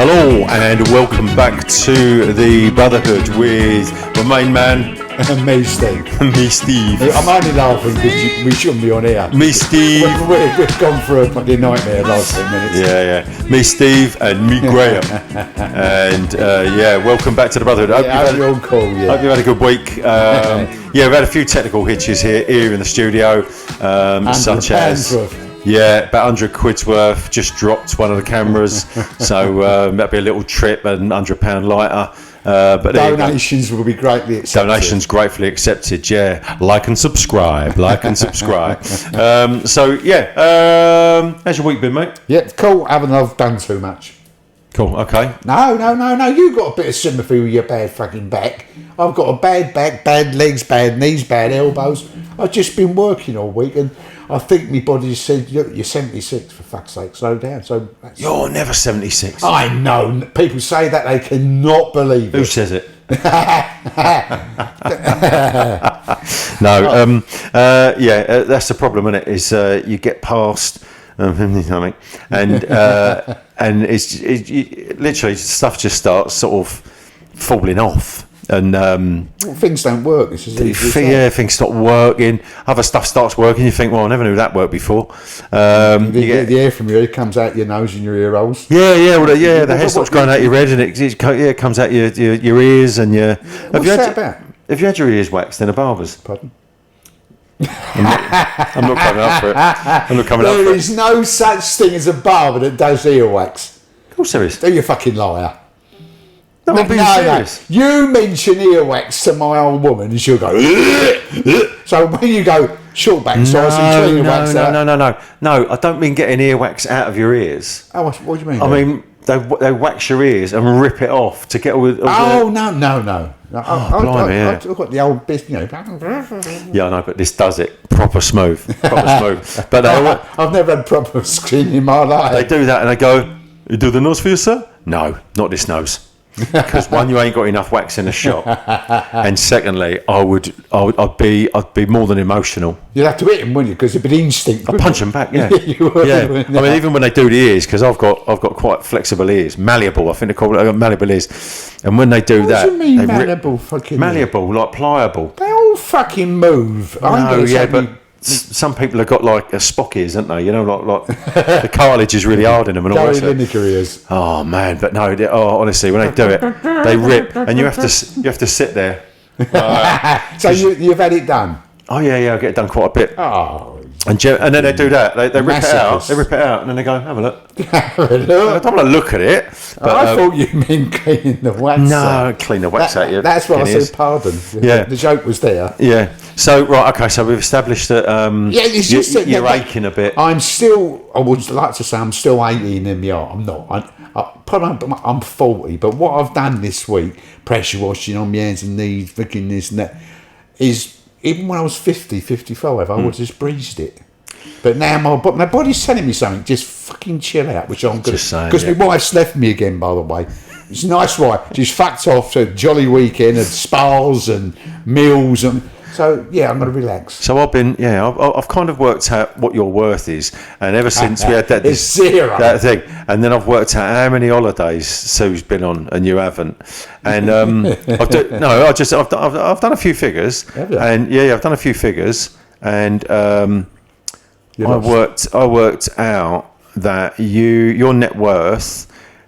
Hello and welcome back to the Brotherhood with my main man and me, Steve. Me, Steve. I'm only laughing because we shouldn't be on here. Me, Steve. We've gone through a fucking nightmare the last 10 minutes. Yeah. Me, Steve, and me, Graham. And welcome back to the Brotherhood. Hope you're all cool. Yeah. Hope you've had a good week. We've had a few technical hitches here in the studio, such as. About 100 quid's worth. Just dropped one of the cameras, so that'd be a little trip and £100 lighter. But donations will be greatly accepted. Donations gratefully accepted. Yeah, like and subscribe. How's your week been, mate? Yeah, cool. Haven't done too much. Cool. Okay. No. You got a bit of sympathy with your bad fucking back. I've got a bad back, bad legs, bad knees, bad elbows. I've just been working all week and I think my body said, you're 76, for fuck's sake, slow down. So you're never 76. I know. People say that, they cannot believe it. Who says it? No. That's the problem, isn't it? Is you get past, and it's literally stuff just starts sort of falling off. And things don't work. Things stop working. Other stuff starts working. You think, well, I never knew that worked before. The air from your ear comes out your nose and your ear holes. The hair stops going out your head and it comes out your ears and your. What's that about? Have you had your ears waxed in a barber's? Pardon? I'm not coming up for it. There is no such thing as a barber that does ear wax. Of course there is. Are you a fucking liar? No, I'm being serious. No. You mention earwax to my old woman and she'll go. So when you go short back size and clean wax out. No, I don't mean getting earwax out of your ears. Oh, what do you mean? I mean they wax your ears and rip it off to get all the. No. I've got the old bit, Yeah, I know, but this does it proper smooth. But I've never had proper skin in my life. They do that and they go, "You do the nose for you, sir?" No, not this nose. Because one, you ain't got enough wax in the shop, and secondly, I'd be more than emotional. You'd have to hit him, wouldn't you? Because it'd be instinct. I'd punch them back, yeah. You would, I mean, even when they do the ears, because I've got quite flexible ears, malleable. I think they call it malleable ears. And when they do what that, do you mean malleable? Fucking malleable, like pliable. They all fucking move. Some people have got like a Spock ears, haven't they? You know, like the cartilage is really hard in them and all that. Lineker ears. Oh man, but no. Honestly, when they do it, they rip, and you have to sit there. So you've had it done. Oh yeah, I get it done quite a bit. Oh. And then they do that. They rip it out. They rip it out, and then they go, "Have a look." I don't want to look at it. But, I thought you meant clean the wax. No, clean the wax out. That's what I said. Pardon. Yeah, the joke was there. Yeah. So right, okay. So we've established that. It's just you're aching a bit. I would like to say I'm still 18 in the art. I'm not. I'm 40. But what I've done this week, pressure washing on my hands and knees, freaking this and that, is. Even when I was 50, 55, I would have just breezed it. But now my body's telling me something. Just fucking chill out, which I'm good at. Because my wife's left me again, by the way. It's a nice wife. She's fucked off to a jolly weekend and spas and meals and. So yeah, I'm going to relax. So I've kind of worked out what your worth is, and ever since we had it's zero. That thing, and then I've worked out how many holidays Sue's been on and you haven't, and I've done a few figures, and I've done a few figures, and I worked out that your net worth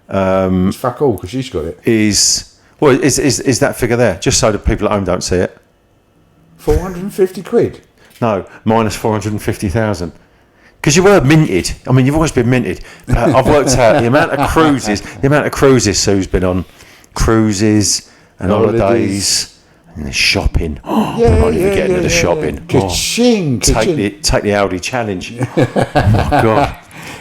it's fuck all because she's got it. Is that figure there? Just so the people at home don't see it. 450 quid? No, minus 450,000. Because you were minted. I mean, you've always been minted. I've worked out the amount of cruises Sue's been on. Cruises and holidays and the shopping. I won't even get into the shopping. Ka-ching, take the Audi challenge. Oh, my God.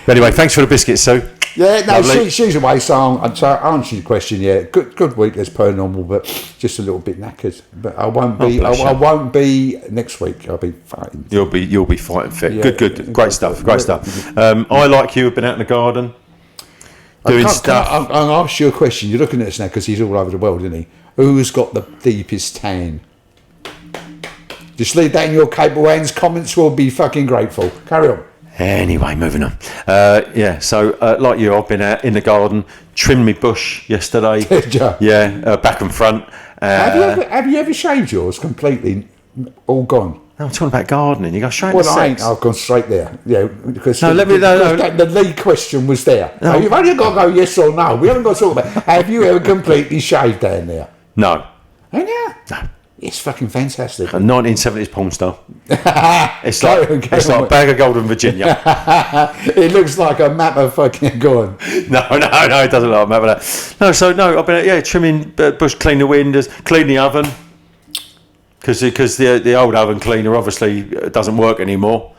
But anyway, thanks for the biscuits, Sue. Yeah, no, she's away, so I answered your question. Yeah, good week as per normal, but just a little bit knackered. But I won't be. I won't be next week. I'll be fighting. You'll be fighting fit. Yeah, good, great stuff. I like you. Have been out in the garden doing stuff. I'll ask you a question. You're looking at us now because he's all over the world, isn't he? Who's got the deepest tan? Just leave that in your capable hands. Comments will be fucking grateful. Carry on. Anyway, moving on. So like you, I've been out in the garden trimmed me bush yesterday. Did you? Yeah, back and front. Have you ever shaved yours completely, all gone? No, I'm talking about gardening. You go straight Well, to I ain't. sex. I've gone straight there. Yeah, because No, the lead question was there. No. You've only got to go yes or no. We haven't got to talk about. Have you ever completely shaved down there? No. Ain't you? No. It's fucking fantastic. A 1970s porn star. It's like a bag of gold in Virginia. It looks like a map of fucking gone. No, it doesn't look like a map of that. No, I've been trimming bush, clean the windows, clean the oven. Because the old oven cleaner obviously doesn't work anymore.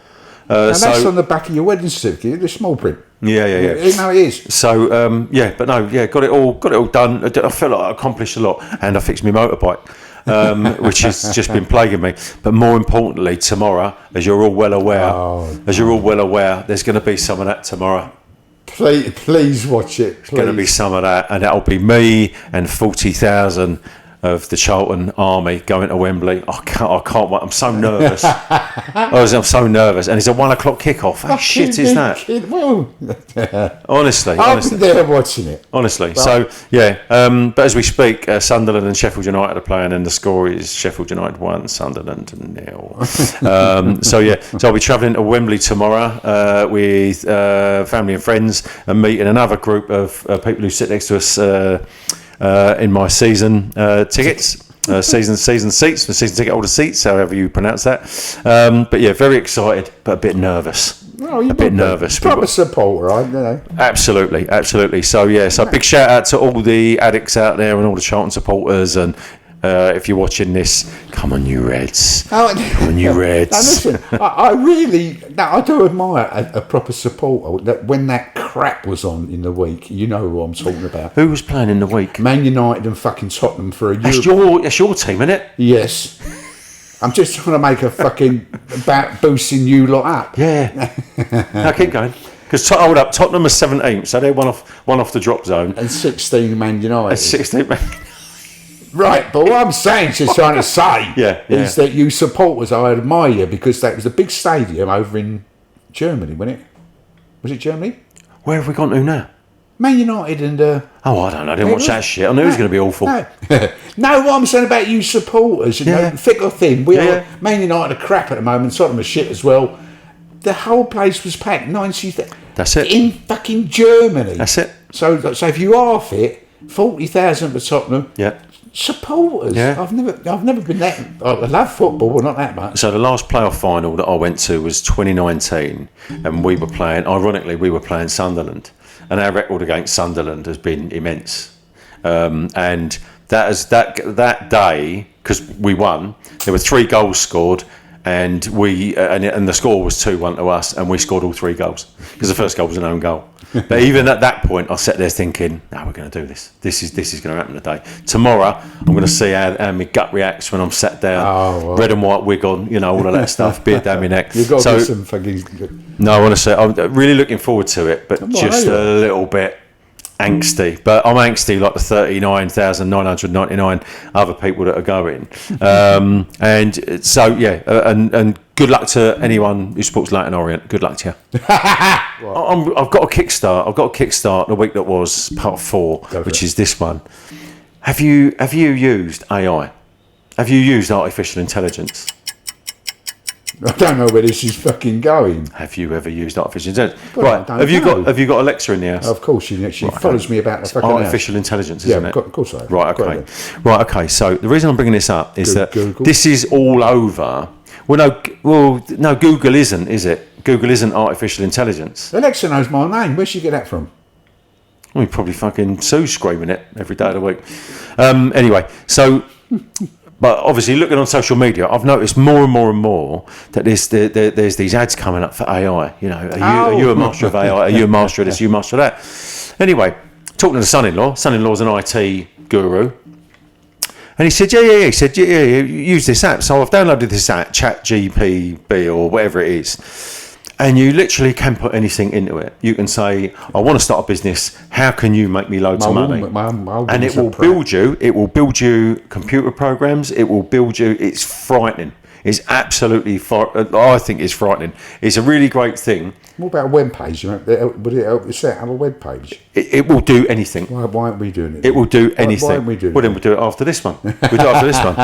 And that's on the back of your wedding certificate, the small print. Yeah. You know it is. So got it all done. I feel like I accomplished a lot, and I fixed my motorbike, which has just been plaguing me. But more importantly, tomorrow, as you're all well aware, there's going to be some of that tomorrow. Please watch it. There's going to be some of that, and that'll be me and 40,000 of the Charlton Army going to Wembley. I can't wait. I'm so nervous. I'm so nervous. And it's a 1 o'clock kickoff. How shit is that? Honestly. I'll be there watching it. Honestly. So, but as we speak, Sunderland and Sheffield United are playing, and the score is Sheffield United 1, Sunderland 0. So I'll be travelling to Wembley tomorrow with family and friends, and meeting another group of people who sit next to us in my season tickets, season seats, the season ticket holder seats, however you pronounce that. But yeah, very excited, but a bit nervous. A bit nervous. Proper supporter, right? You know. Absolutely. So big shout out to all the addicts out there and all the Charlton supporters, and if you're watching this, come on you Reds. Come on you Reds. Now listen, I do admire a proper supporter that when that crap was on in the week, you know who I'm talking about. Who was playing in the week? Man United and fucking Tottenham for a year. That's your team, isn't it? Yes. I'm just trying to make a fucking about boosting you lot up. Yeah. Now keep going. Because hold up, Tottenham are 17th, so they're one off the drop zone. And 16 Man United. 16 Man. Right, but what I'm saying, just trying to say, is that you supporters, I admire you, because that was a big stadium over in Germany, wasn't it? Was it Germany? Where have we gone to now? Man United and... I don't know. I didn't watch that shit. I knew it was going to be awful. No, what I'm saying about you supporters, you know, thick or thin, Man United are crap at the moment, Tottenham are shit as well. The whole place was packed, 90,000. That's it. In fucking Germany. That's it. So if you are fit, 40,000 for Tottenham. Yeah. Supporters. Yeah. I've never been that. I love football, but not that much. So the last playoff final that I went to was 2019, and we were playing Sunderland, and our record against Sunderland has been immense. And that day, because we won, there were 3 goals scored, and and the score was 2-1 to us, and we scored all 3 goals because the first goal was an own goal. But even at that point, I sat there thinking, "No, we're going to do this. This is going to happen today. Tomorrow, I'm going to see how my gut reacts when I'm sat down, red and white wig on, all of that stuff, beard down my neck." You've got to do some fucking. No, honestly, I'm really looking forward to it, but just a little bit angsty. But I'm angsty like the 39,999 other people that are going. And so and good luck to anyone who supports Leyton Orient. Good luck to you. I've got a kickstart the week that was part 4, which is this one. Have you used AI? Have you used artificial intelligence? I don't know where this is fucking going. Have you ever used artificial intelligence? Well, right. Have you got Alexa in the house? Of course, she follows me about the fucking artificial intelligence, isn't it? Of course I have. Right. Okay. Right. Okay. So the reason I'm bringing this up is that Google. This is all over. No, Google isn't, is it? Google isn't artificial intelligence. Alexa knows my name. Where'd she get that from? Well, probably fucking Sue's screaming it every day of the week. Anyway, so. But obviously, looking on social media, I've noticed more and more that there's these ads coming up for AI. Are you a master of AI? Are you a master of this? Are you a master of that? Anyway, talking to the son-in-law. Son-in-law's an IT guru, and he said, "Yeah." He said, "Yeah, use this app." So I've downloaded this app, ChatGPT or whatever it is. And you literally can put anything into it. You can say, "I want to start a business. How can you make me loads of money?" And it will build you. It will build you computer programs. It will build you. It's frightening. It's absolutely, I think it's frightening. It's a really great thing. What about a web page? Would it help you set up a web page? It will do anything. Why aren't we doing it? It will do anything. Why aren't we doing Well, then we'll do it after this one. We'll do it after this one.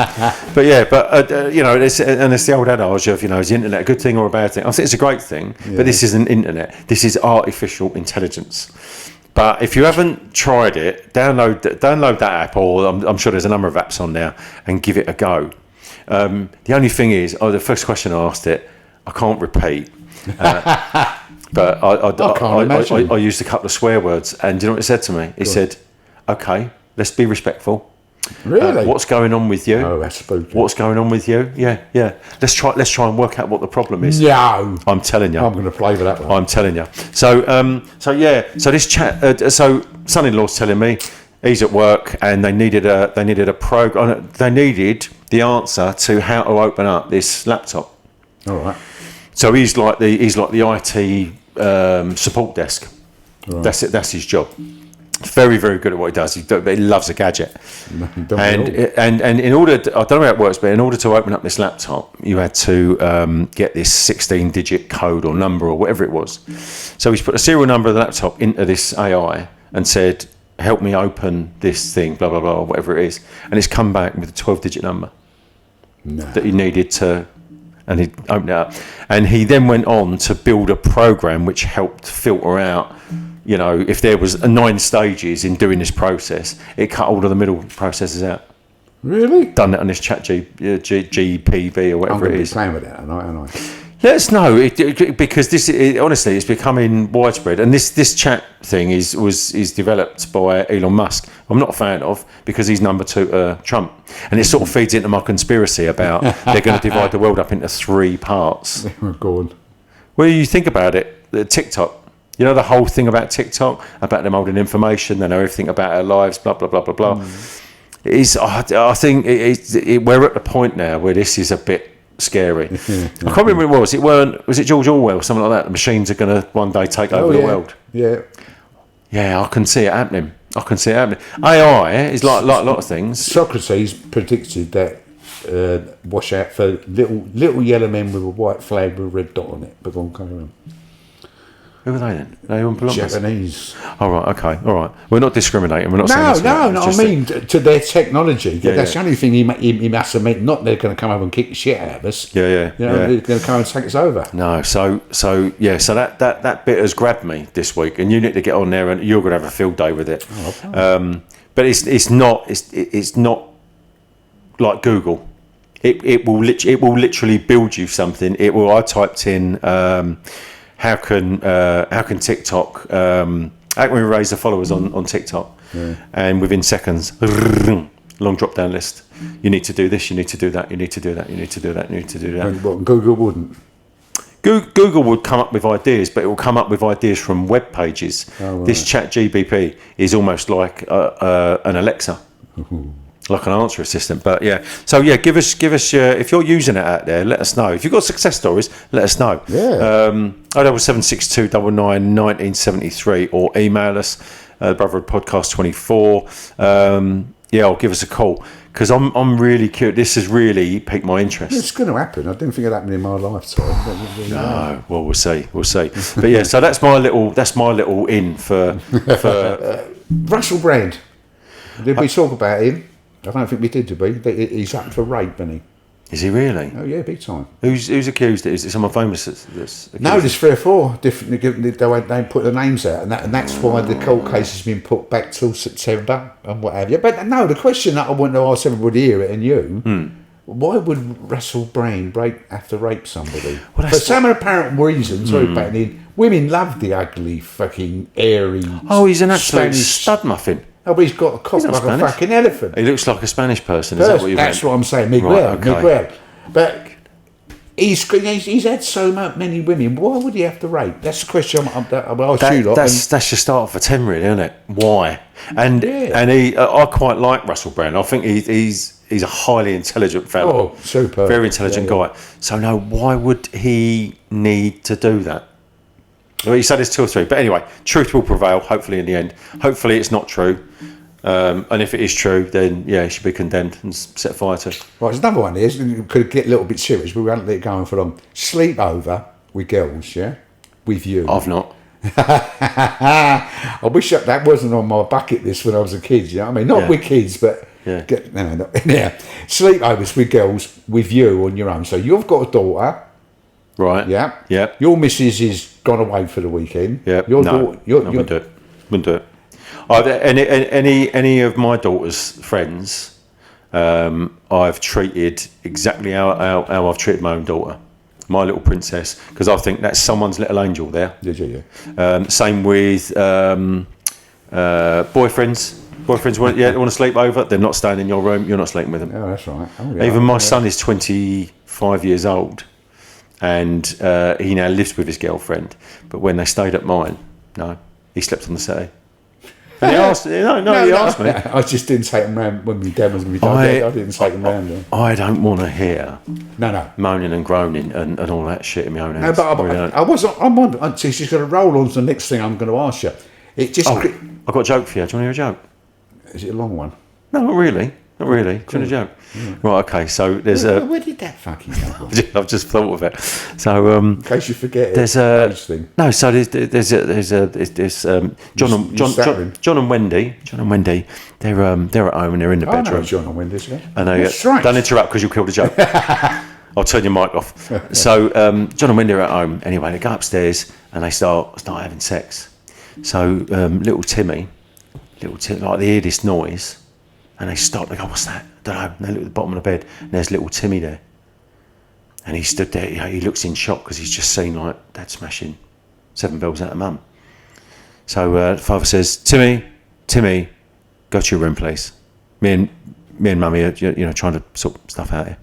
But yeah, you know, it's the old adage of, you know, is the internet a good thing or a bad thing? I think it's a great thing, but this isn't internet. This is artificial intelligence. But if you haven't tried it, download that app, or I'm sure there's a number of apps on there, and give it a go. The only thing is, the first question I asked it, I can't repeat. But I used a couple of swear words, and do you know what it said to me? It said, "Okay, let's be respectful. Really? What's going on with you? Oh, that's spooky. What's going on with you? Yeah. Let's try and work out what the problem is." No, I'm telling you. I'm going to play with that one. I'm telling you. So this chat. So son-in-law's telling me he's at work, and they needed a program. They needed the answer to how to open up this laptop. All right. So he's like the IT support desk. Right. That's it. That's his job. Very, very good at what he does. He loves a gadget. And in order, I don't know how it works, but in order to open up this laptop, you had to get this 16-digit code or number or whatever it was. So he's put a serial number of the laptop into this AI and said, "Help me open this thing," blah blah blah, whatever it is, and it's come back with a 12-digit number that he needed to. And he opened it up, and he then went on to build a program which helped filter out, you know, if there was 9 stages in doing this process, it cut all of the middle processes out. Really? Done that on this GPV or whatever it is. I'm going to be playing with it, aren't I? Let us know, because honestly, it's becoming widespread. And this chat thing is developed by Elon Musk. I'm not a fan of, because he's number 2 Trump, and it sort of feeds into my conspiracy about they're going to divide the world up into 3 parts. Go on. Well, you think about it, the TikTok. You know the whole thing about TikTok, about them holding information, they know everything about our lives, blah blah blah blah blah. I think we're at the point now where this is a bit scary. I can't remember what it was. Was it George Orwell or something like that? The machines are going to one day take over the world. Yeah, I can see it happening. AI is like a lot of things. Socrates predicted that watch out for little yellow men with a white flag with a red dot on it. But go on, carry on. Who are they then? They Japanese. All right, okay, all right. We're not discriminating. We're not saying no. I mean, to their technology. That's the only thing he must have meant. Not they're going to come over and kick the shit out of us. Yeah. They're going to come and take us over. No, so that bit has grabbed me this week, and you need to get on there, and you're going to have a field day with it. But it's not like Google. It will literally build you something. I typed in. How can TikTok? How can we raise the followers on TikTok? And within seconds, long drop down list. You need to do this. You need to do that. You need to do that. You need to do that. You need to do that. And what, Google wouldn't. Google would come up with ideas, but it will come up with ideas from web pages. Oh, right. This Chat GPT is almost like an Alexa. Like an answer assistant, but give us your, if you're using it out there, let us know. If you've got success stories, let us know. 07762 99 1973, or email us, Brotherhood Podcast 24. Or give us a call, because I'm really curious. This has really piqued my interest. It's going to happen. I didn't think it happened in my lifetime. No, well, we'll see. But yeah, so that's my little in for Russell Brand. Did we talk about him? I don't think we did, did we? He's up for rape, isn't he? Is he really? Oh yeah, big time. Who's accused? Is it someone famous that's accused? No, there's 3 or 4 different. They put the names out, and that's why the court case has been put back till September and what have you. But no, the question that I want to ask everybody here and you: why would Russell Brand have to rape somebody? For some apparent reasons, women love the ugly, fucking airy. Oh, he's an absolute Spanish stud muffin. Oh, but he's got a cock like a fucking elephant. He looks like a Spanish person. Is that what you meant? That's what I'm saying, Miguel. Right, okay. Miguel. But he's had so many women. Why would he have to rape? That's the question I'll ask you lot. That's your start for 10, really, isn't it? Why? And I quite like Russell Brand. I think he's a highly intelligent fellow. Oh, super. Very intelligent guy. So no, why would he need to do that? Well, he said it's 2 or 3, but anyway, truth will prevail. Hopefully, in the end, hopefully it's not true. And if it is true, then yeah, he should be condemned and set fire to. Right, there's another one here. It could get a little bit serious, but we won't let it go on for long. Sleepover with girls, yeah? With you. I've not. I wish that wasn't on my bucket list when I was a kid, you know what I mean? Not with kids, but... Yeah. Sleepovers with girls with you on your own. So you've got a daughter. Right. Yeah. Yeah. Your missus is gone away for the weekend. Yeah. Your no, daughter... I wouldn't do it. Wouldn't do it. Any of my daughter's friends, I've treated exactly how I've treated my own daughter, my little princess, because I think that's someone's little angel there. Yeah. Same with boyfriends. Boyfriends want to sleep over. They're not staying in your room. You're not sleeping with them. Oh, that's right. Oh, yeah. Even my son is 25 years old, and he now lives with his girlfriend. But when they stayed at mine, no, he slept on the settee. And he asked, he asked me. I just didn't take him round when my dad was going to be done. I didn't take him round there. I don't want to hear No. moaning and groaning and all that shit in my own house. No, but I wasn't. So she's going to roll on to the next thing I'm going to ask you. It just. I've got a joke for you. Do you want to hear a joke? Is it a long one? No, not really. Not really. Do you want a joke? Yeah. Right, okay, so there's Where did that fucking come from? I've just thought of it. So in case you forget there's a thing. No, so there's John and Wendy. They're at home and they're in the bedroom. I know John and Wendy. Yeah. And they don't interrupt because you'll kill the joke. I'll turn your mic off. So John and Wendy are at home anyway. They go upstairs and they start having sex. So little Timmy, like they hear this noise. And they stop, they go, what's that? I don't know. And they look at the bottom of the bed, and there's little Timmy there. And he stood there, he looks in shock because he's just seen like Dad smashing 7 bells out of Mum. So the father says, Timmy, go to your room, please. Me and Mummy are trying to sort stuff out here.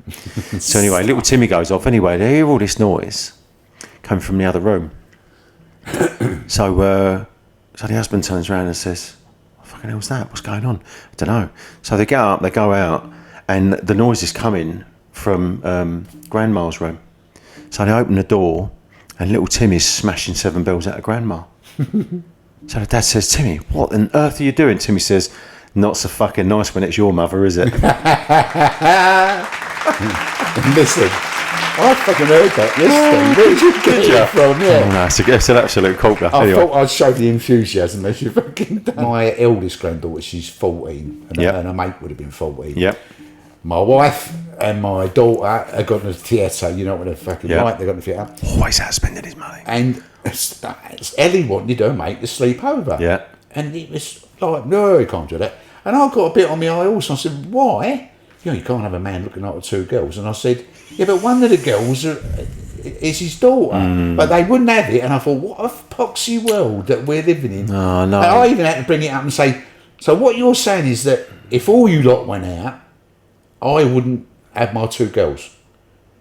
So anyway, little Timmy goes off. Anyway, they hear all this noise coming from the other room. So the husband turns around and says, fucking hell's that? What's going on? I don't know. So they get up, they go out, and the noise is coming from Grandma's room. So they open the door, and little Timmy's smashing 7 bells out of Grandma. So the dad says, Timmy, what on earth are you doing? Timmy says, not so fucking nice when it's your mother, is it? Listen, I fucking heard that yesterday. Where did you get it from? Yeah. Oh, no, it's an absolute corker. I thought I'd show the enthusiasm that you fucking done. My eldest granddaughter, she's 14, and her mate would have been 14. Yep. My wife and my daughter have gone to the theatre. You know what they're fucking right? They've gone to the theatre. Always out spending his money. And Ellie wanted her mate to sleep over. Yeah. And it was like, no, you can't do that. And I got a bit on my eye also. I said, why? You can't have a man looking after 2 girls. And I said, yeah, but one of the girls is his daughter. But they wouldn't have it. And I thought, what a poxy world that we're living in. Oh, no. And I even had to bring it up and say, so what you're saying is that if all you lot went out, I wouldn't have my 2 girls.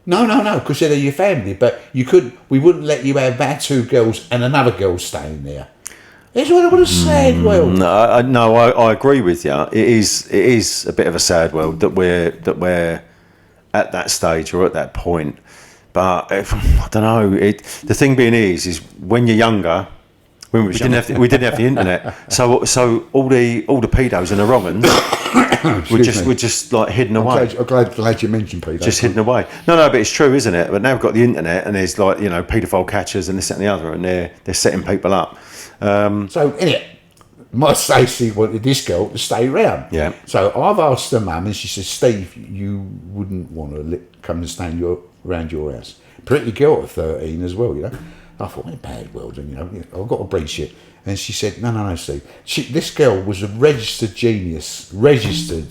No, because they're your family. But we wouldn't let you have our 2 girls and another girl staying there. It's what a sad world. No, I agree with you. It is a bit of a sad world that we're at that stage or at that point. But I don't know. The thing being is when you're younger, we didn't have the internet. So all the pedos and the wrong uns were just like hidden away. I'm glad you mentioned pedos. Just hidden away. No, but it's true, isn't it? But now we've got the internet and there's like paedophile catchers and this that, and the other, and they're setting people up. So anyway, my Stacey wanted this girl to stay round. Yeah. So I've asked her mum, and she says, Steve, you wouldn't want to come and stay around your house. Pretty girl at 13 as well, I thought, what a bad world, and I've got to breed shit. And she said, no, Steve. This girl was a registered genius, in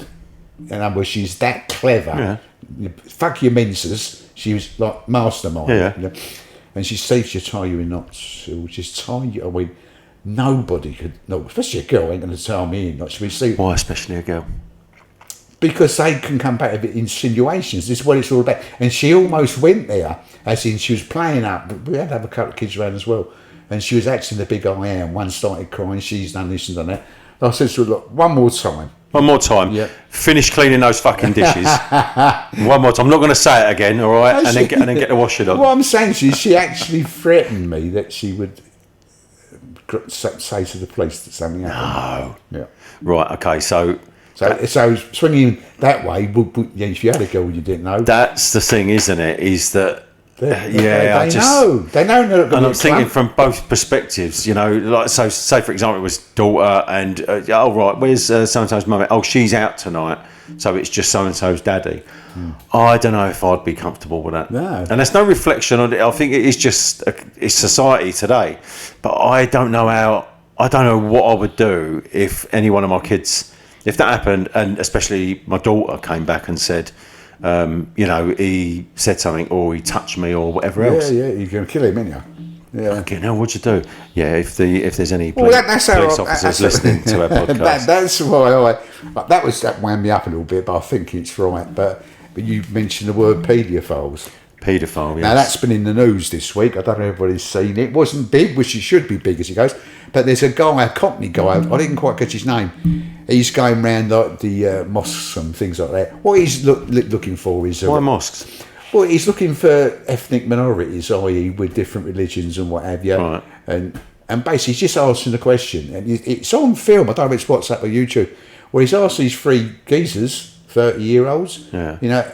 other words, she's that clever. Yeah. Fuck your menses. She was like mastermind. Yeah. And she said, she'll tie you in knots. She'll just tie you. I mean, nobody could, especially a girl ain't going to tie me in knots. Why, especially a girl? Because they can come back with insinuations. This is what it's all about. And she almost went there, as in she was playing up. But we had to have a couple of kids around as well. And she was acting the big I am. One started crying, she's done this and done that. I said to her, look, one more time. Yeah. Finish cleaning those fucking dishes. One more time. I'm not going to say it again, all right? And then get the washing on. What I'm saying is she actually threatened me that she would say to the police that something happened. No. Yeah. Right. Okay. So So swinging that way, if you had a girl you didn't know, that's the thing, isn't it? Is that they I just know. They know. and I'm thinking from both perspectives, like, so say for example it was daughter and right, where's so-and-so's mum? Oh, she's out tonight, so it's just so-and-so's daddy. I don't know if I'd be comfortable with that. No. And there's no reflection on it. I think it is just it's society today, but I don't know what I would do if any one of my kids, if that happened, and especially my daughter came back and said, he said something or he touched me or whatever else. Yeah, you're going to kill him, aren't you? Yeah. Okay, now what'd you do? Yeah, if there's any police officers listening to our podcast. That's why that wound me up a little bit, but I think it's right. But you mentioned the word paedophiles. Paedophile, yes. Now that's been in the news this week. I don't know if everybody's seen it. It wasn't big, which it should be big as he goes. But there's a guy, a Cockney guy, I didn't quite catch his name. He's going round like the mosques and things like that. What he's looking for is... Why mosques? Well, he's looking for ethnic minorities, i.e. with different religions and what have you. Right. And basically he's just asking the question. And it's on film, I don't know if it's WhatsApp or YouTube, where he's asked these three geezers, 30-year-olds,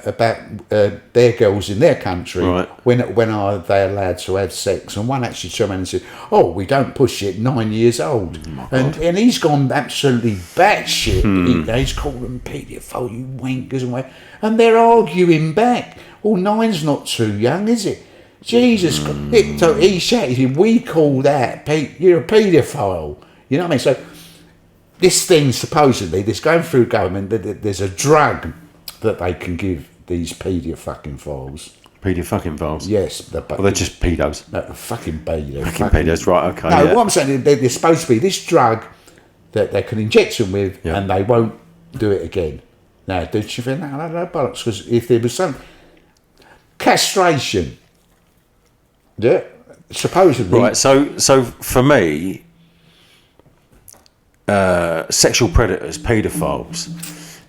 about their girls in their country. Right. When are they allowed to have sex? And one actually turned around and said, "Oh, we don't push it 9 years old." And he's gone absolutely batshit. He's called them paedophile, you wankers and what. And they're arguing back. Well, 9's not too young, is it? Jesus Christ. So he shouted, "We call that you're a paedophile." You know what I mean? So this thing, supposedly, this going through government, there's a drug that they can give these paedophiles. Paedophiles? Yes. Well, they're just pedos. No, fucking pedos. Fucking pedos, right, okay. No, what I'm saying, there's supposed to be this drug that they can inject them with, and they won't do it again. Now, don't you think that? No, bollocks, because if there was some castration, supposedly. Right, so for me, sexual predators, paedophiles.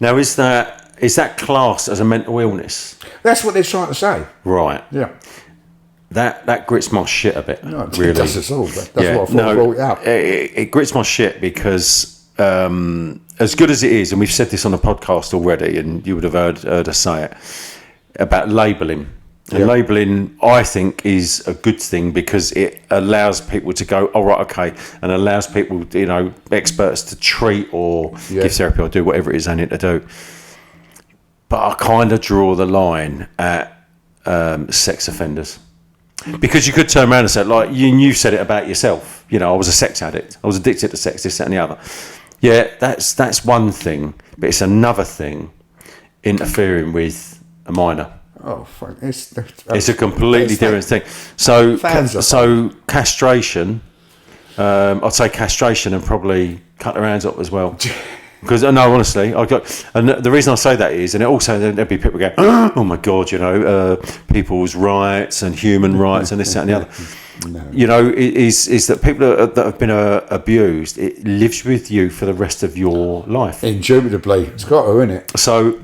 Now, is that classed as a mental illness? That's what they're trying to say. Right. Yeah. That grits my shit a bit. No, really. It does us all. That's what I thought brought it up. It grits my shit because as good as it is, and we've said this on the podcast already, and you would have heard us say it, about labelling. And labelling, I think, is a good thing because it allows people to go, oh, right, okay, and allows people, experts to treat or give therapy or do whatever it is they need to do. But I kind of draw the line at sex offenders. Because you could turn around and say, like, you said it about yourself. I was a sex addict. I was addicted to sex, this, that, and the other. Yeah, that's one thing. But it's another thing interfering with a minor. Oh, fuck. It's a completely different thing. So castration, I'd say castration and probably cut their hands up as well. Because no, honestly, and the reason I say that is, and it also there'd be people going, oh my God, people's rights and human rights and this, that, and the other. No. Is that people that have been abused, it lives with you for the rest of your life. Indubitably, it's got to, isn't it? So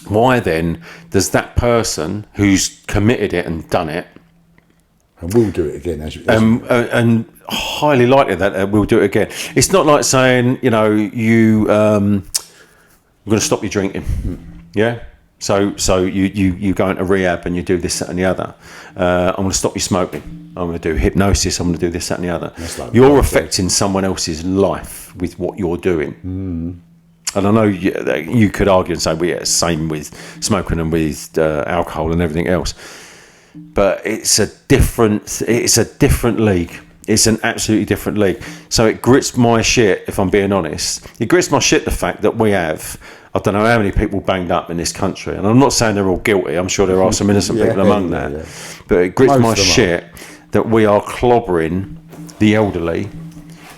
why then does that person who's committed it and done it, and will do it again, and highly likely that we'll do it again. It's not like saying, we're going to stop you drinking. Yeah. So you go into rehab and you do this, that, and the other. I'm going to stop you smoking. I'm going to do hypnosis. I'm going to do this, that, and the other. Like you're affecting someone else's life with what you're doing. And I know you could argue and say, well, yeah, same with smoking and with alcohol and everything else. But it's a different league. It's an absolutely different league. So it grits my shit, if I'm being honest. It grits my shit the fact that we have, I don't know how many people banged up in this country. And I'm not saying they're all guilty. I'm sure there are some innocent people among that. Yeah. But it grits my shit that we are clobbering the elderly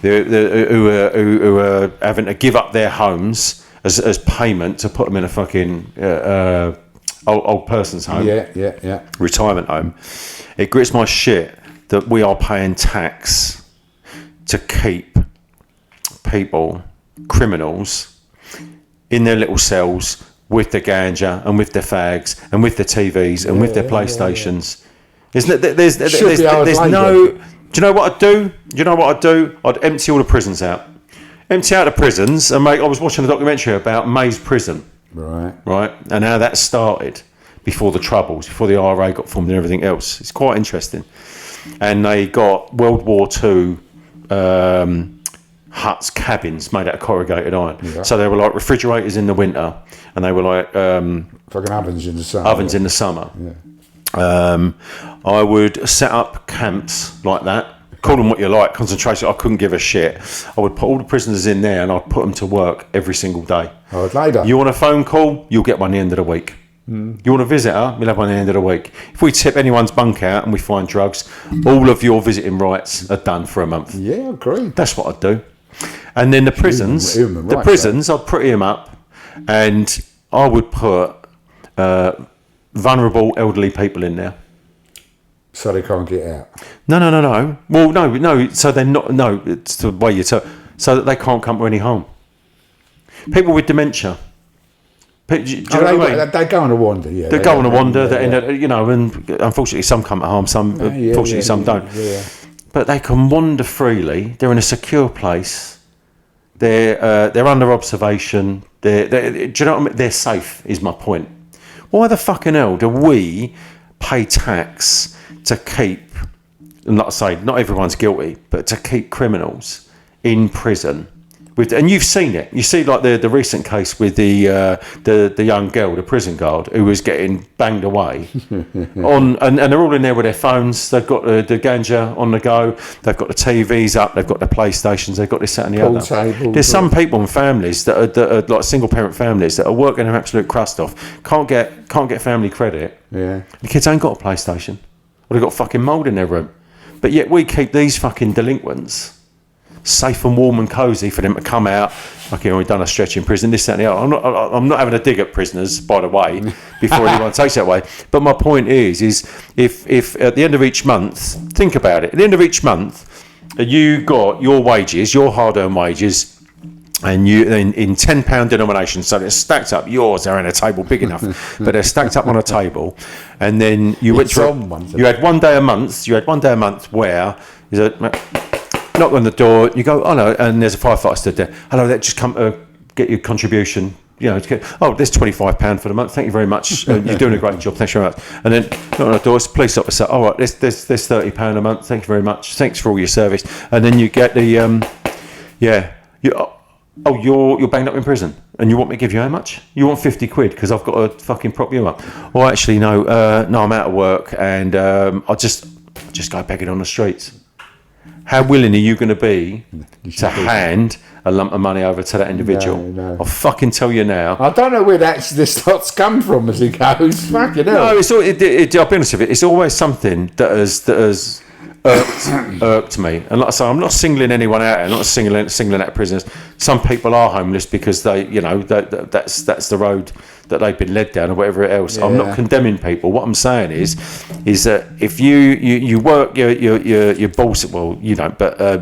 who are having to give up their homes as payment to put them in a fucking old person's home, retirement home. It grits my shit that we are paying tax to keep people, criminals, in their little cells with their ganja and with their fags and with their TVs and with their PlayStations. Isn't it? There's Do you know what I'd do? I'd empty all the prisons out. Empty out the prisons, and mate, I was watching a documentary about Maze Prison. Right, and how that started before the Troubles, before the IRA got formed and everything else. It's quite interesting. And they got World War II huts, cabins made out of corrugated iron. Yeah. So they were like refrigerators in the winter, and they were like fucking ovens in the summer. Ovens in the summer. Yeah. I would set up camps like that. Call them what you like, concentration. I couldn't give a shit. I would put all the prisoners in there, and I'd put them to work every single day. Later. You want a phone call? You'll get one at the end of the week. You want a visitor? We'll have one at the end of the week. If we tip anyone's bunk out and we find drugs, all of your visiting rights are done for a month. Yeah, agreed. That's what I'd do. And then the prisons, I'd pretty them up, and I would put vulnerable elderly people in there. So they can't get out. No. Well, no. So they're not. No, it's the way you tell. So that they can't come to any harm. People with dementia. Do you know what I mean? They go on a wander. Yeah, they go on a wander. And unfortunately, some come to harm. Some, fortunately, some don't. Yeah. But they can wander freely. They're in a secure place. They're under observation. Do you know what I mean? They're safe. Is my point. Why the fucking hell do we pay tax to keep, and like I say, not everyone's guilty, but to keep criminals in prison? And you've seen it. You see, like the recent case with the young girl, the prison guard, who was getting banged away and they're all in there with their phones. They've got the ganja on the go. They've got the TVs up. They've got the PlayStations. They've got this, that, and the other. There's some people and families that are like single parent families that are working their absolute crust off. Can't get family credit. Yeah. The kids ain't got a PlayStation. Or they've got fucking mould in their room. But yet we keep these fucking delinquents safe and warm and cosy for them to come out. Okay, we've done a stretch in prison, this, that, and the other. I'm not having a dig at prisoners, by the way, before anyone takes that way. But my point is if at the end of each month, think about it. At the end of each month, you got your wages, your hard-earned wages, and you in £10 denominations, so they're stacked up. Yours are on a table big enough, but they're stacked up on a table. And then you went through. You had one day a month. Where is it? Knock on the door, you go, oh no, and there's a firefighter stood there. Hello, that just come get your contribution. There's £25 for the month. Thank you very much. You're doing a great job. Thanks very much. And then knock on the door, it's a police officer. All right, there's £30 a month. Thank you very much. Thanks for all your service. And then you get the you're banged up in prison, and you want me to give you how much? You want 50 quid because I've got to fucking prop you up. Or actually, no, I'm out of work, and I'll just go begging on the streets. How willing are you going to be to hand a lump of money over to that individual? No. I'll fucking tell you now. I don't know where this thoughts come from as it goes. Fucking hell. No, I'll be honest with you, it's always something that has irked me. And like I say, I'm not singling anyone out. I'm not singling out prisoners. Some people are homeless because they, that's the road that they've been led down or whatever else. Yeah. I'm not condemning people. What I'm saying is that if you work your ball, well, you don't, but a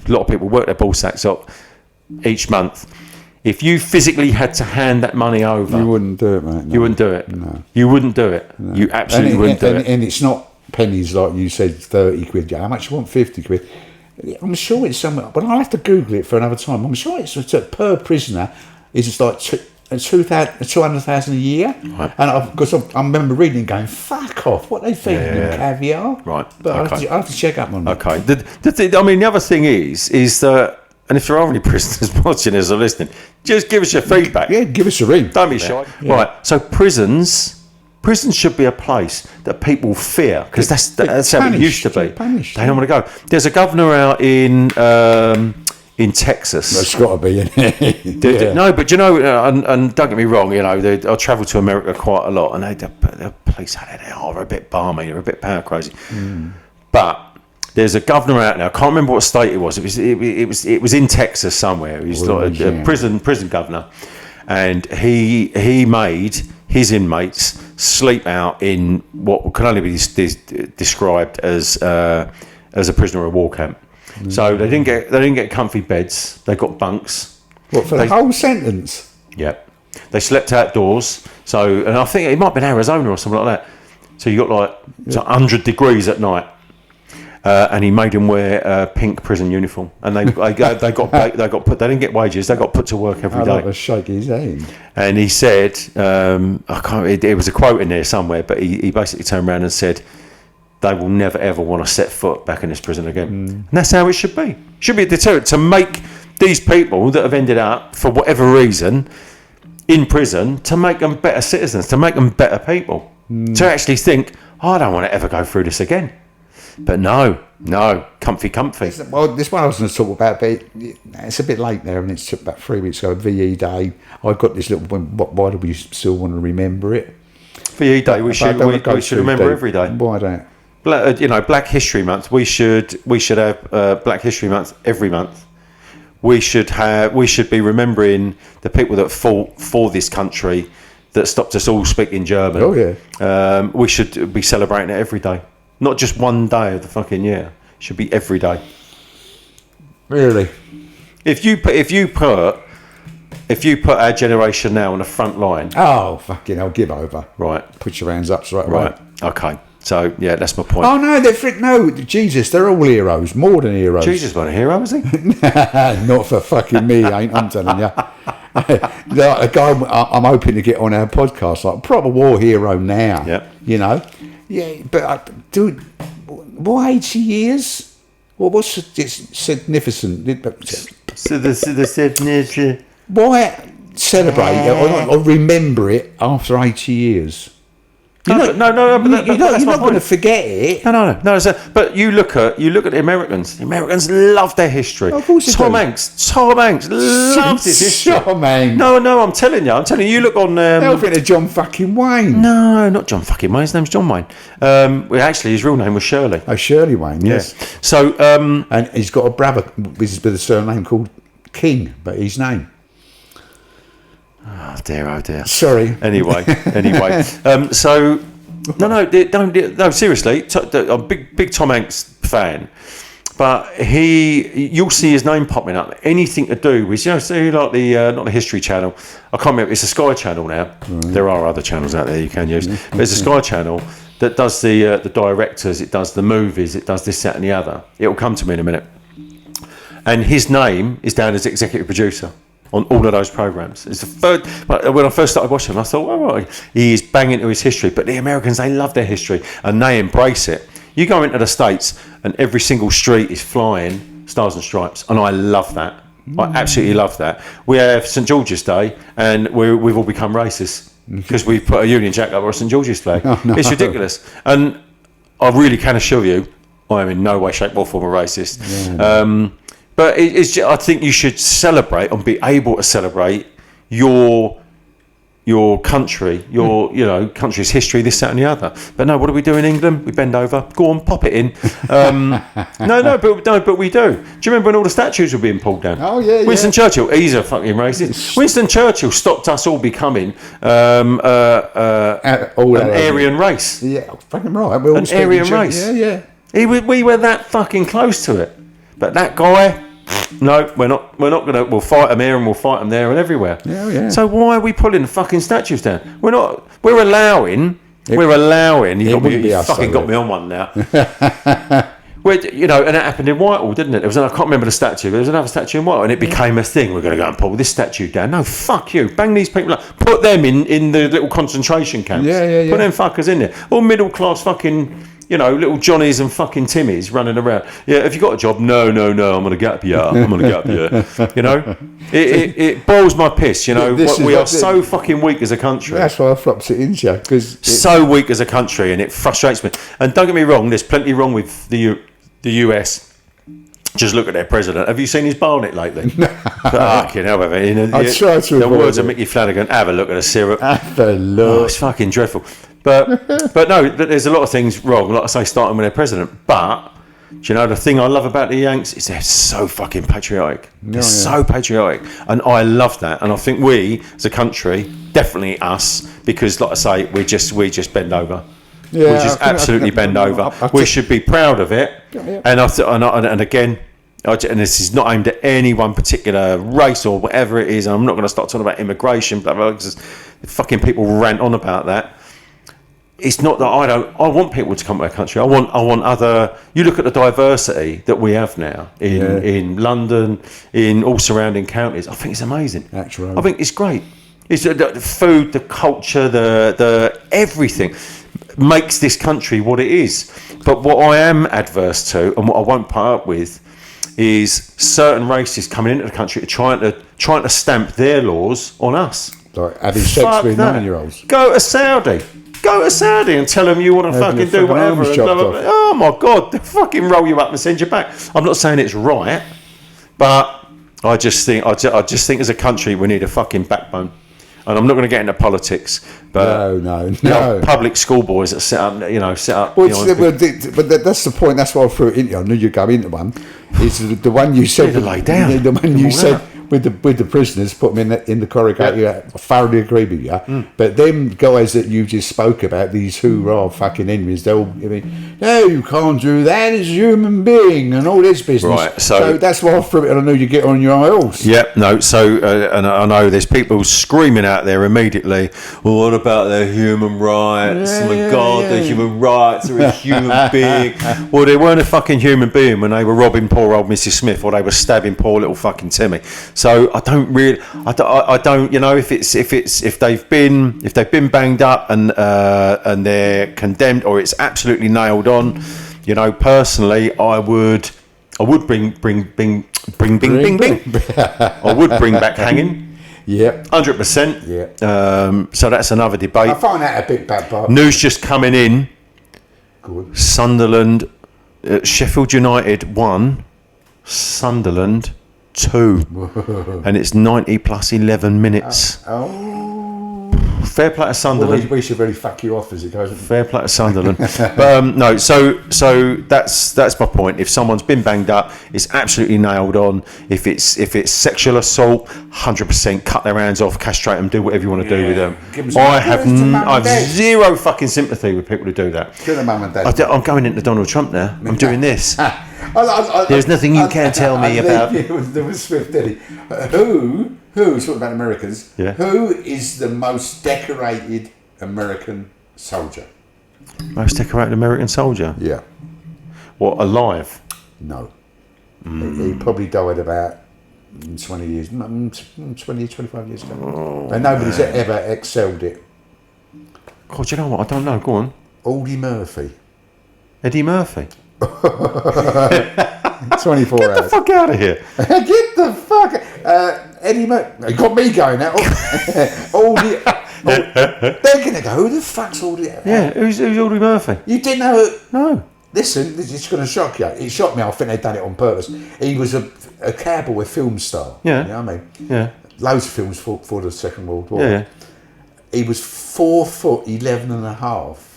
lot of people work their ball sacks up each month. If you physically had to hand that money over, you wouldn't do it, mate. No. You wouldn't do it. No. You wouldn't do it. No. You absolutely wouldn't do it. And it's not pennies like you said, 30 quid. How much you want? 50 quid. I'm sure it's somewhere, but I'll have to Google it for another time. I'm sure it's per prisoner. It's just like 200,000 a year. Right. And because I remember reading and going, fuck off, what they feeding them caviar? Right. But okay. I have to check up on that. Okay. The other thing is that, and if there are any prisoners watching us or listening, just give us your feedback. Yeah, give us a ring. Don't be shy. Yeah. Right. So prisons should be a place that people fear, because that's how it used to be. They don't want to go. There's a governor out in Texas. That's got to be in it. No, but and don't get me wrong, I travel to America quite a lot, and the police out there are a bit balmy, they're a bit power crazy. But there's a governor out there. I can't remember what state it was. It was in Texas somewhere. He was like a prison governor, and he made his inmates sleep out in what can only be described as a prisoner of war camp. So they didn't get comfy beds. They got bunks. What, for the whole sentence? Yeah. They slept outdoors. So, and I think it might have been Arizona or something like that. So you got like 100 degrees at night. and he made him wear a pink prison uniform, and they got put. They didn't get wages. They got put to work every day. I like to shake his hand. And he said, I can't. It was a quote in there somewhere, but he basically turned around and said, they will never ever want to set foot back in this prison again. And that's how it should be. Should be a deterrent to make these people that have ended up for whatever reason in prison, to make them better citizens, to make them better people, to actually think, I don't want to ever go through this again. But no, comfy. Well, this one I was going to talk about, but it's a bit late there, and it's about 3 weeks ago, VE Day. I got this little one, why do we still want to remember it? VE Day, we should remember every day. Why don't? Black History Month. We should have Black History Month every month. We should be remembering the people that fought for this country, that stopped us all speaking German. Oh yeah. We should be celebrating it every day, not just one day of the fucking year. It should be every day. Really? If you put our generation now on the front line. Oh fucking hell! Give over. Right. Put your hands up straight away. Right. Okay. So yeah, that's my point. Oh no, no, Jesus, they're all heroes, more than heroes. Jesus wasn't a hero, was he? Not for fucking me, ain't I'm telling you. A guy I'm hoping to get on our podcast, like a proper war hero now. Yeah. You know, yeah, but dude, why 80 years? Well, what's significant? Why celebrate or remember it after 80 years? You're not going to forget it. No. But you look at the Americans. The Americans love their history. Of course they do. Tom Hanks loves his history. Tom Hanks. No, I'm telling you. You look on. They'll think of John fucking Wayne. No, not John fucking Wayne. His name's John Wayne. Actually, his real name was Shirley. Oh, Shirley Wayne. Yes. Yeah. So, and he's got a brother with a surname called King, but his name. Oh dear. Sorry. Anyway. So, no. Seriously, I'm a big Tom Hanks fan, but you'll see his name popping up. Anything to do with, say like not the History Channel. I can't remember. It's a Sky Channel now. Right. There are other channels out there you can use, but it's a Sky Channel that does the directors. It does the movies. It does this, that, and the other. It will come to me in a minute. And his name is down as executive producer on all of those programs. It's the third. When I first started watching him, I thought, oh, right, he is banging into his history. But the Americans, they love their history and they embrace it. You go into the States and every single street is flying Stars and Stripes, and I love that. I absolutely love that. We have St George's Day, and we've all become racist because we've put a Union Jack over a St George's flag. Oh, no. It's ridiculous, and I really can assure you, I am in no way, shape, or form a racist. Yeah. But I think you should celebrate and be able to celebrate your country, your country's history, this, that, and the other. But no, what do we do in England? We bend over, go on, pop it in. But we do. Do you remember when all the statues were being pulled down? Oh yeah. Winston Churchill, he's a fucking racist. Winston Churchill stopped us all becoming an Aryan race. Yeah, fucking right. We're all an Aryan race. Yeah. We were that fucking close to it. But that guy, no, we're not gonna. We'll fight them here and we'll fight them there and everywhere. Yeah. So why are we pulling the fucking statues down? We're not. We're allowing. You fucking got me on one now. And it happened in Whitehall, didn't it? I can't remember the statue. There was another statue in Whitehall, and it became a thing. We're going to go and pull this statue down. No, fuck you. Bang these people up. Put them in the little concentration camps. Yeah. Put them fuckers in there. All middle class fucking. Little Johnnies and fucking Timmies running around. Yeah, have you got a job? No, I'm going to gap you. It boils my piss, we are so fucking weak as a country. That's why I flopped it into you. Because so weak as a country, and it frustrates me. And don't get me wrong, there's plenty wrong with the US. Just look at their president. Have you seen his barnet lately? Fucking hell, I try to. The words of Mickey Flanagan, have a look at the syrup. Have a look. Oh, it's fucking dreadful. But no, there's a lot of things wrong, like I say, starting with their president. But, do you know, the thing I love about the Yanks is they're so fucking patriotic. They're so patriotic. And I love that. And I think we, as a country, definitely us, because, like I say, we just bend over. Yeah, we just absolutely bend over. We should be proud of it. Yeah. And again, and this is not aimed at any one particular race or whatever it is. I'm not going to start talking about immigration, blah, blah, because fucking people rant on about that. it's not that I want people to come to our country. I want other. You look at the diversity that we have now in London, in all surrounding counties. I think it's amazing. That's right. I think it's great. It's the food, the culture, the everything makes this country what it is. But what I am adverse to, and what I won't put up with, is certain races coming into the country trying to stamp their laws on us. Like having sex with 9-year-olds. Go to Saudi and tell them you want to fucking do whatever. And blah, blah, blah. Oh my God, they'll fucking roll you up and send you back. I'm not saying it's right, but I just think as a country we need a fucking backbone. And I'm not going to get into politics, but no. Public school boys that set up. But that's the point. That's why I threw it into. I knew you'd go into one. Is the one you said? Lay down. The one you said with the prisoners, put them in the corrugator. Yeah. I thoroughly agree with you. But them guys that you just spoke about, these hoorah fucking Henrys, they'll no, you can't do that as a human being and all this business. Right. So that's why I threw it. And I knew you get on your horse. Yep. No. So and I know there's people screaming out there immediately. Well, what about their human rights? Their human rights are a human being. Well, they weren't a fucking human being when they were robbing poor old Mrs. Smith or they were stabbing poor little fucking Timmy. So I don't. If they've been banged up and they're condemned or it's absolutely nailed on, personally, I would bring I would bring back hanging. Yeah, 100%. Yeah. So that's another debate. I find that a bit bad. But News just coming in. Good. Sunderland, Sheffield United 1, Sunderland 2, and it's 90 plus 11 minutes. Fair play to Sunderland. We should really fuck you off as it goes. Fair play to Sunderland. But no, so that's my point. If someone's been banged up, it's absolutely nailed on. If it's sexual assault, 100% cut their hands off, castrate them, do whatever you want to do with them. I have zero fucking sympathy with people who do that. To the mum and dad. I'm going into Donald Trump now. I'm doing this. There's nothing you can't tell me about. There was Swift, did he? Who, talking about Americans, who is the most decorated American soldier? Most decorated American soldier? Yeah. What, alive? No. He probably died about 20 years, 25 years ago. And nobody's ever excelled it. God, you know what? I don't know. Go on. Eddie Murphy. Eddie Murphy? 24 Get hours. the fuck out of here. Get the fuck Eddie Murphy. He got me going now. They're going to go, who the fuck's Eddie? Yeah, who's Eddie Murphy? You didn't know it? No. Listen, this is going to shock you. It shocked me. I think they'd done it on purpose. He was a cowboy film star. Yeah. You know what I mean? Yeah. Loads of films for the Second World War. Yeah. He was 4'11" and a half.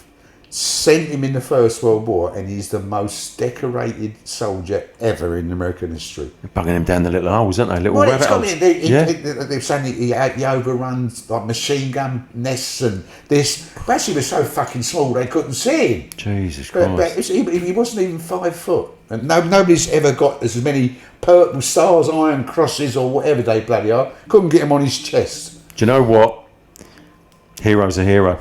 Sent him in the First World War, and he's the most decorated soldier ever in American history. They're bugging him down the little holes, aren't they? Little Well, rabbit holes. they're saying he overruns like machine gun nests and this. But actually, he was so fucking small they couldn't see him. Jesus But Christ. he wasn't even 5 foot. And nobody's ever got as many purple stars, iron crosses, or whatever they bloody are. Couldn't get him on his chest. Do you know what? Hero's a hero.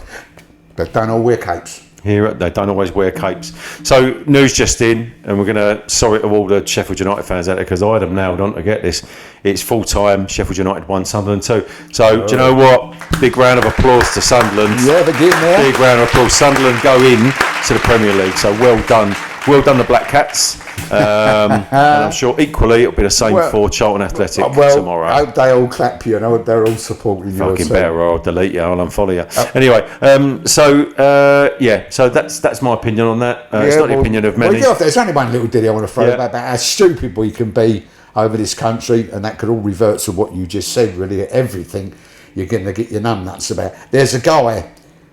They don't all wear capes. They don't always wear capes. So news just in, and we're going to, sorry to all the Sheffield United fans out there because I had them nailed on to get this. It's full time. Sheffield United 1, Sunderland 2. So do you know what? Big round of applause to Sunderland. Yeah, they're getting there. Big round of applause. Sunderland go in to the Premier League. So well done. Well done, the Black Cats. And I'm sure equally it'll be the same for Charlton Athletic tomorrow. I hope they all clap you and they're all supporting you. Fucking better, or I'll delete you, I'll unfollow you. Anyway, so that's my opinion on that. It's not the opinion of many. There's only one little ditty I want to throw about how stupid we can be over this country, and that could all revert to what you just said, really. Everything you're going to get your numbnuts about. There's a guy,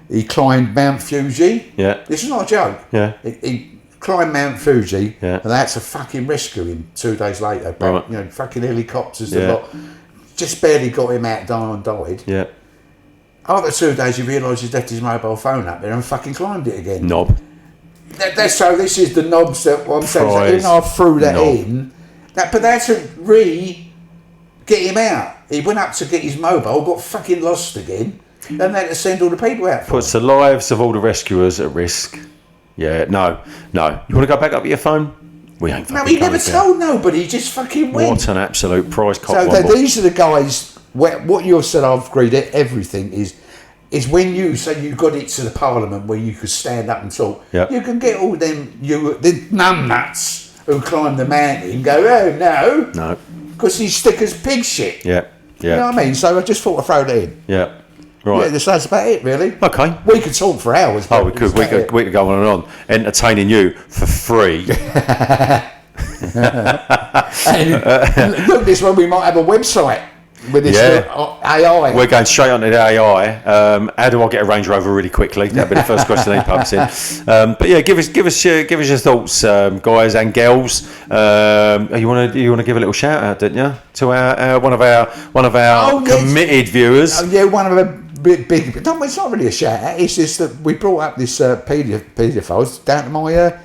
he climbed Mount Fuji. Yeah. This is not a joke. Yeah. He climbed Mount Fuji, Yeah. and they had to fucking rescue him 2 days later. But, Right. fucking helicopters, a lot. Just barely got him out, died. Yeah. After 2 days, he realised he's left his mobile phone up there and fucking climbed it again. Knob. So this is the knobs that what I'm saying. So even though I threw that in, but that's to get him out. He went up to get his mobile, got fucking lost again. And they had to send all the people out. Puts the lives of all the rescuers at risk. Yeah, no. You want to go back up your phone? We ain't fucking No, he never going there. told nobody. He just fucking went. What an absolute prize cop So wobble. these are the guys. What you said, I've agreed. Everything is when you say you got it to the Parliament where you could stand up and talk. Yep. You can get all them the numbnuts who climb the mountain and go, oh no, because he's thick as pig shit. Yeah. You know what I mean? So I just thought I'd throw that in. Yeah. Right. Yeah, that's about it, really. Okay. We could talk for hours. Oh, we could. We could go on and on, entertaining you for free. And look, this one we might have a website with this AI. We're going straight onto the AI. How do I get a Range Rover really quickly? That'd be the first question he pumps in. But yeah, give us your thoughts, guys and girls. You want to give a little shout out, didn't you, to our one of our committed viewers? Oh, yeah, one of the big. No, it's not really a shout out. It's just that we brought up this PDF4 down to my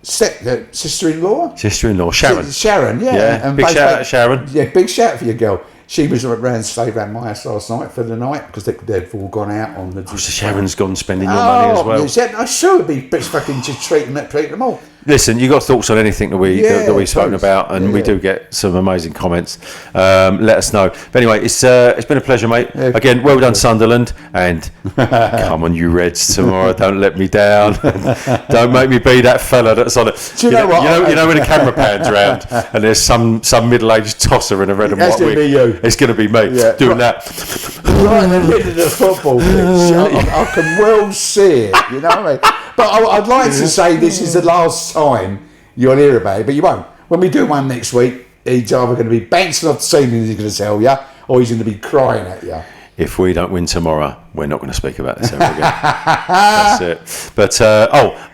sister-in-law. Sharon. Sharon, yeah. And big shout out, Sharon. Yeah, big shout out for your girl. She was stayed around my house last night for the night because they've all gone out on the. So Sharon's gone spending your money as well. I sure would be fucking just treat them all. Listen, you got thoughts on anything that we've spoken about, and we do get some amazing comments. Let us know. But anyway, it's been a pleasure, mate. Yeah. Again, well done, Sunderland, and come on, you Reds, tomorrow. Don't let me down. Don't make me be that fella that's on it. Do you know what? You know when the camera pans round and there's some middle-aged tosser in a red and white wig. It's going to be me doing that. Right in the middle of the football pitch. I can well see it. You know what I mean? But I'd like to say this is the last time you'll hear about it, but you won't. When we do one next week, he's either going to be bouncing off the ceiling, he's going to tell you, or he's going to be crying at you. If we don't win tomorrow, we're not going to speak about this ever again. That's it. But,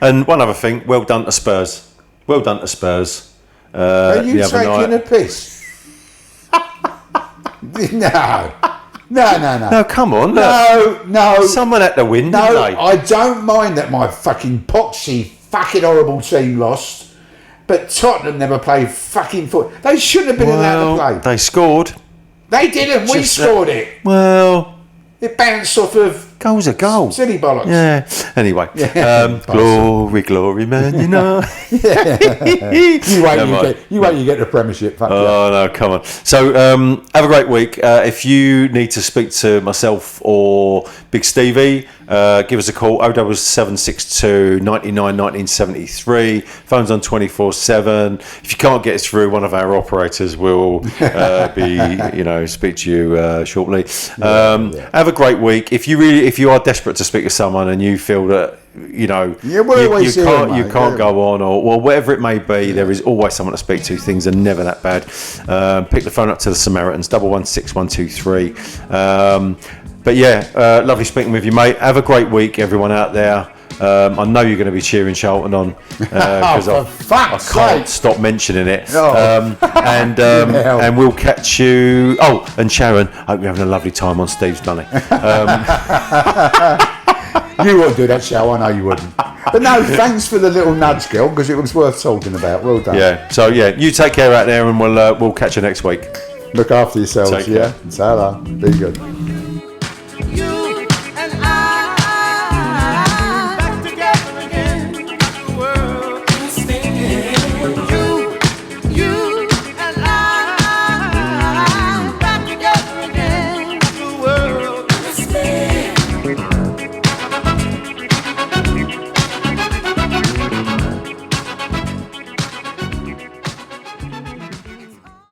and one other thing, well done to Spurs. Well done to Spurs. Are you taking a piss? No. No, come on. Look. No. Someone had to win, didn't they? I don't mind that my fucking poxy, fucking horrible team lost, but Tottenham never played fucking foot. They shouldn't have been allowed to play. They scored. They didn't. We scored it. Well, it bounced off of. Goal's a goal. Silly bollocks. Yeah. Anyway, glory, man. You know. You wait. You get the Premiership. Fuck no, come on. So have a great week. If you need to speak to myself or Big Stevie, give us a call. 07762 99 1973. Phone's on 24/7. If you can't get us through, one of our operators will speak to you shortly. Have a great week. If you are desperate to speak to someone and you feel that you can't go on or whatever it may be, there is always someone to speak to. Things are never that bad. Pick the phone up to the Samaritans, 116 123. But yeah, lovely speaking with you, mate. Have a great week, everyone out there. I know you're going to be cheering Charlton on because I can't stop mentioning it. And we'll catch you. Oh, and Sharon, I hope you're having a lovely time on Steve's money. You wouldn't do that, Shal. I know you wouldn't. But no, thanks for the little nudge, girl, because it was worth talking about. Well done. Yeah. So you take care out there, and we'll catch you next week. Look after yourselves. Take care. Salah. Be good.